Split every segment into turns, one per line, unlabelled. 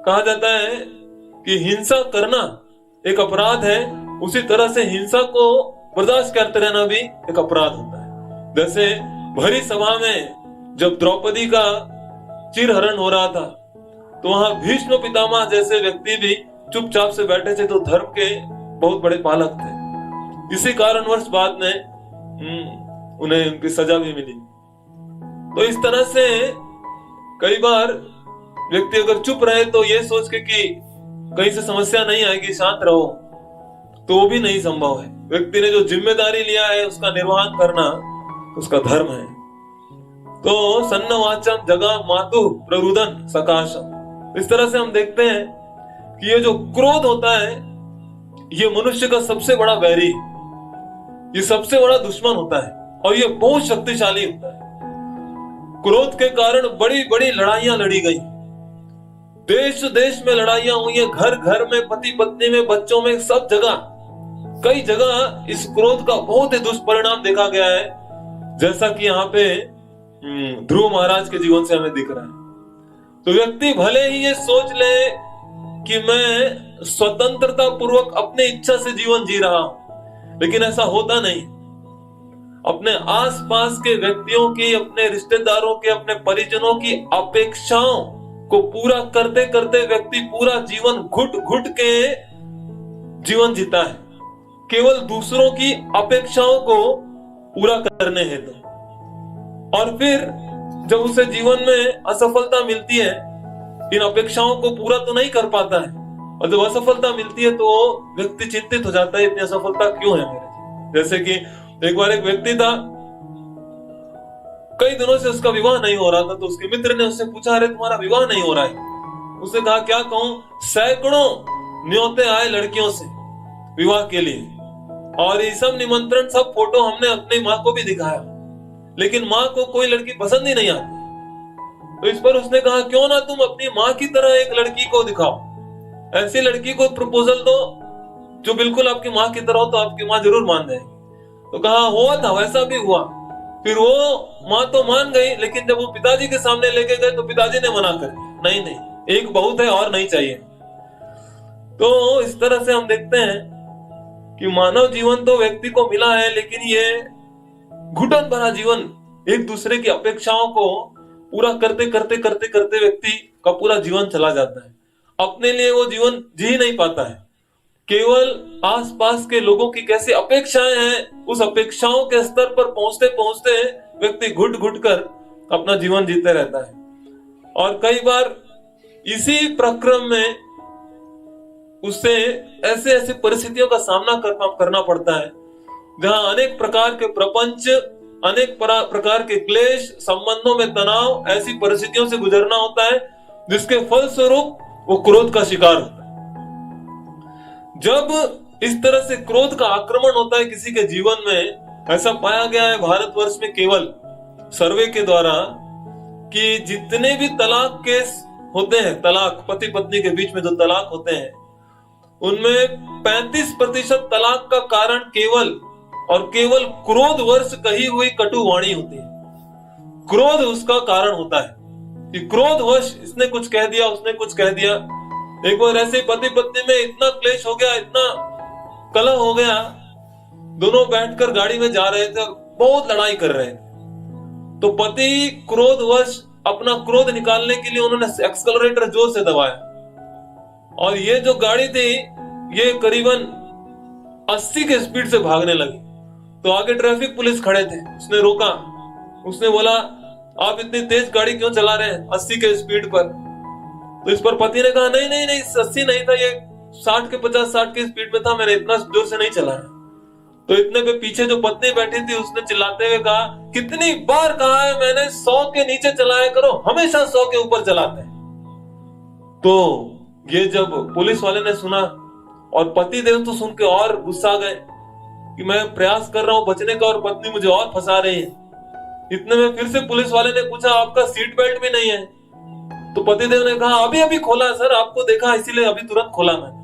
कहा जाता है कि हिंसा करना एक अपराध है, उसी तरह से हिंसा को बर्दाश्त करते रहना भी एक अपराध होता है। जैसे भरी सभा में जब द्रौपदी का चिरहरण हो रहा था तो वहां भीष्म पितामह जैसे व्यक्ति भी चुपचाप से बैठे थे, तो धर्म के बहुत बड़े पालक थे। इसी कारणवश बाद में उन्हें उनकी सजा भी मिली। तो इस तरह से कई बार व्यक्ति अगर चुप रहे तो ये सोच के कि कहीं से समस्या नहीं आएगी, शांत रहो, तो वो भी नहीं संभव है। व्यक्ति ने जो जिम्मेदारी लिया है उसका निर्वहन करना उसका धर्म है। तो सन्न वाचम जगा मातु प्ररुदन सकाशम। इस तरह से हम देखते हैं कि ये जो क्रोध होता है ये मनुष्य का सबसे बड़ा वैरी, ये सबसे बड़ा दुश्मन होता है और ये बहुत शक्तिशाली होता है। क्रोध के कारण बड़ी बड़ी लड़ाइयां लड़ी गई, देश देश में लड़ाइयां हुई है, घर घर में, पति पत्नी में, बच्चों में, सब जगह, कई जगह इस क्रोध का बहुत ही दुष्परिणाम देखा गया है, जैसा कि यहाँ पे ध्रुव महाराज के जीवन से हमें दिख रहा है। तो व्यक्ति भले ही ये सोच ले कि मैं स्वतंत्रता पूर्वक अपनी इच्छा से जीवन जी रहा हूं, लेकिन ऐसा होता नहीं। अपने आसपास के व्यक्तियों की, अपने रिश्तेदारों के, अपने परिजनों की अपेक्षाओं को पूरा करते करते व्यक्ति पूरा जीवन घुट घुट के जीवन जीता है, केवल दूसरों की अपेक्षाओं को पूरा करने हेतु। और फिर जब उसे जीवन में असफलता मिलती है, इन अपेक्षाओं को पूरा तो नहीं कर पाता है, और जब असफलता मिलती है तो व्यक्ति चिंतित हो जाता है, इतनी असफलता क्यों है मेरे। जैसे कि एक बार एक व्यक्ति था, कई दिनों से उसका विवाह नहीं हो रहा था, तो उसके मित्र ने उससे पूछा, अरे तुम्हारा विवाह नहीं हो रहा है। उसने कहा, क्या कहूं, सैकड़ों न्योते आए लड़कियों से विवाह के लिए, और ये सब निमंत्रण, सब फोटो हमने अपनी माँ को भी दिखाया, लेकिन माँ को कोई लड़की पसंद ही नहीं आती। तो इस पर उसने कहा, क्यों ना तुम अपनी माँ की तरह एक लड़की को दिखाओ, ऐसी लड़की को प्रपोजल दो जो बिल्कुल आपकी माँ की तरह हो, तो आपकी माँ जरूर मान जाएगी। तो कहा, हुआ था, वैसा भी हुआ। फिर वो माँ तो मान गई, लेकिन जब वो पिताजी के सामने लेके गए तो पिताजी ने मना कर दिया, नहीं नहीं, एक बहुत है और नहीं चाहिए। तो इस तरह से हम देखते हैं कि मानव जीवन तो व्यक्ति को मिला है, लेकिन ये घुटन भरा जीवन, एक दूसरे की अपेक्षाओं को पूरा करते करते करते करते व्यक्ति का पूरा जीवन चला जाता है। अपने लिए वो जीवन जी नहीं पाता है, केवल आसपास के लोगों की कैसी अपेक्षाएं हैं, उस अपेक्षाओं के स्तर पर पहुंचते पहुंचते व्यक्ति घुट घुट कर अपना जीवन जीते रहता है। और कई बार इसी प्रक्रम में उससे ऐसे ऐसी परिस्थितियों का सामना करना पड़ता है जहां अनेक प्रकार के प्रपंच, अनेक प्रकार के क्लेश, संबंधों में तनाव, ऐसी परिस्थितियों से गुजरना होता है जिसके फलस्वरूप वो क्रोध का शिकार होता है। जब इस तरह से क्रोध का आक्रमण होता है किसी के जीवन में, ऐसा पाया गया है भारतवर्ष में केवल सर्वे के द्वारा कि जितने भी तलाक केस होते हैं, तलाक, पति पत्नी के बीच में जो तलाक होते हैं, उनमें 35% तलाक का कारण केवल और केवल क्रोधवश कही हुई कटु वाणी होती है। क्रोध उसका कारण होता है कि क्रोधवश इसने कुछ कह दिया, उसने कुछ कह दिया। एक बार ऐसे पति पत्नी में इतना क्लेश हो गया, इतना कलह हो गया, दोनों बैठकर गाड़ी में जा रहे थे और बहुत लड़ाई कर रहे थे। तो पति क्रोधवश अपना क्रोध निकालने के लिए उन्होंने एक्सेलरेटर जोर से दबाया, और ये जो गाड़ी थी ये करीबन 80 के स्पीड से भागने लगी। तो आगे ट्रैफिक पुलिस खड़े थे, उसने रोका, उसने बोला, आप इतनी तेज गाड़ी क्यों चला रहे हैं 80 के स्पीड पर। तो इस पर पति ने कहा, नहीं नहीं नहीं, 80 नहीं था, ये 60 के 50-60 के स्पीड में था, मैंने इतना जोर से नहीं चलाया। तो इतने पे पीछे जो पत्नी बैठी थी उसने चिल्लाते हुए कहा, कितनी बार कहा है मैंने 100 के नीचे चलाया करो, हमेशा 100 के ऊपर चलाते हैं। तो ये जब पुलिस वाले ने सुना, और पति देव तो सुन के और गुस्सा गए कि मैं प्रयास कर रहा हूं बचने का और पत्नी मुझे और फंसा रही है। इतने में फिर से पुलिस वाले ने पूछा, आपका सीट बेल्ट भी नहीं है। तो पति देव ने कहा, अभी अभी खोला सर, आपको देखा इसीलिए अभी तुरंत खोला मैंने।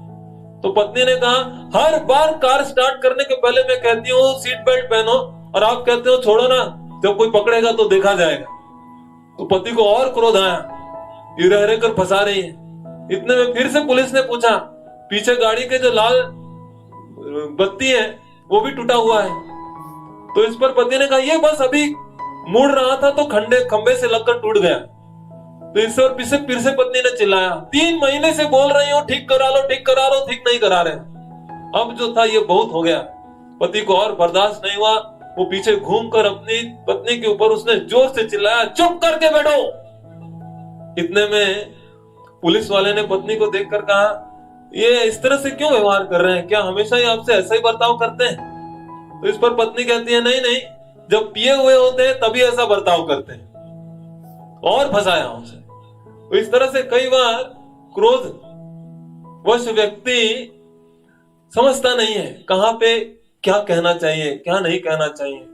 तो पत्नी ने कहा, हर बार कार स्टार्ट करने के पहले मैं कहती हूँ सीट बेल्ट पहनो, और आप कहते हो छोड़ो ना, जब कोई पकड़ेगा तो देखा जाएगा। तो पति को और क्रोध आया, ये रह कर फंसा रही है। इतने में फिर से पुलिस ने पूछा, पीछे गाड़ी के जो लाल बत्ती है वो भी टूटा हुआ है। तो इस पर पति ने कहा, ये बस अभी मुड़ रहा था तो खंबे से लगकर टूट गया। तो इस पर फिर से पत्नी ने चिल्लाया, 3 महीने से बोल रही हूँ ठीक करा लो, ठीक करा लो, ठीक नहीं करा रहे। अब जो था ये बहुत हो गया, पति को और बर्दाश्त नहीं हुआ। वो पीछे घूमकर अपनी पत्नी के ऊपर उसने जोर से चिल्लाया, चुप करके बैठो। इतने में पुलिस वाले ने पत्नी को देखकर कहा, ये इस तरह से क्यों व्यवहार कर रहे हैं, क्या हमेशा ही आपसे ऐसा ही बर्ताव करते हैं? तो इस पर पत्नी कहती है, नहीं नहीं, जब पिए हुए होते हैं तभी ऐसा बर्ताव करते हैं। और फंसाया उसे। तो इस तरह से कई बार क्रोध वश व्यक्ति समझता नहीं है कहां पे क्या कहना चाहिए, क्या नहीं कहना चाहिए।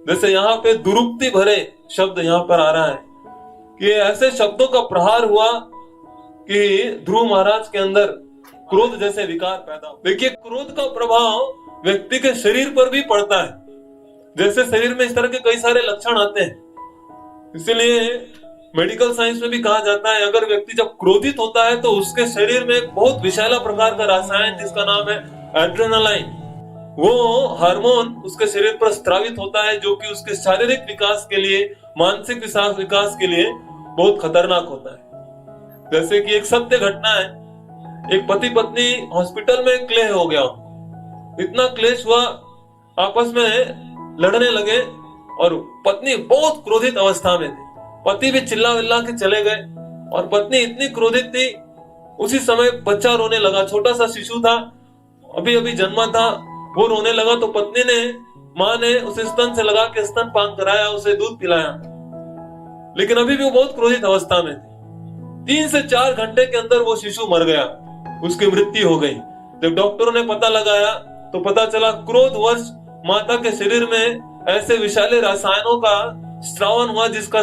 जैसे यहाँ पे दुरुक्ति भरे शब्द यहाँ पर आ रहा है कि ऐसे शब्दों का प्रहार हुआ कि ध्रुव महाराज के अंदर क्रोध जैसे विकार पैदा हो। देखिए, क्रोध का प्रभाव व्यक्ति के शरीर पर भी पड़ता है। जैसे शरीर में इस तरह के कई सारे लक्षण आते हैं। इसीलिए मेडिकल साइंस में भी कहा जाता है, अगर व्यक्ति जब क्रोधित होता है तो उसके शरीर में एक बहुत विषैला प्रकार का रसायन जिसका नाम है एड्रेनालाइन, वो हार्मोन उसके शरीर पर स्त्रावित होता है, जो कि उसके शारीरिक विकास के लिए, मानसिक विकास के लिए बहुत खतरनाक होता है। जैसे कि एक सत्य घटना है, एक पति पत्नी हॉस्पिटल में क्लेश हो गया, इतना क्लेश हुआ, आपस में लड़ने लगे और पत्नी बहुत क्रोधित अवस्था में थी। पति भी चिल्ला विल्ला के चले गए और पत्नी इतनी क्रोधित थी। उसी समय बच्चा रोने लगा, छोटा सा शिशु था, अभी अभी जन्मा था, वो रोने लगा। तो पत्नी ने, माँ ने उसे स्तन से लगा के स्तनपान कराया, उसे दूध पिलाया, लेकिन अभी भी वो बहुत क्रोधित अवस्था में थी। 3 से 4 घंटे के अंदर वो शिशु मर गया, उसकी मृत्यु हो गई। जब डॉक्टरों ने पता लगाया तो पता चला क्रोधवश माता के शरीर में ऐसे विषैले रसायनों का स्रावन हुआ, जिसका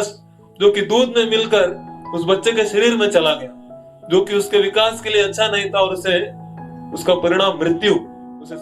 जो कि दूध में मिलकर उस बच्चे के शरीर में चला गया, जो कि उसके विकास के लिए अच्छा नहीं था और उसे उसका परिणाम मृत्यु उसे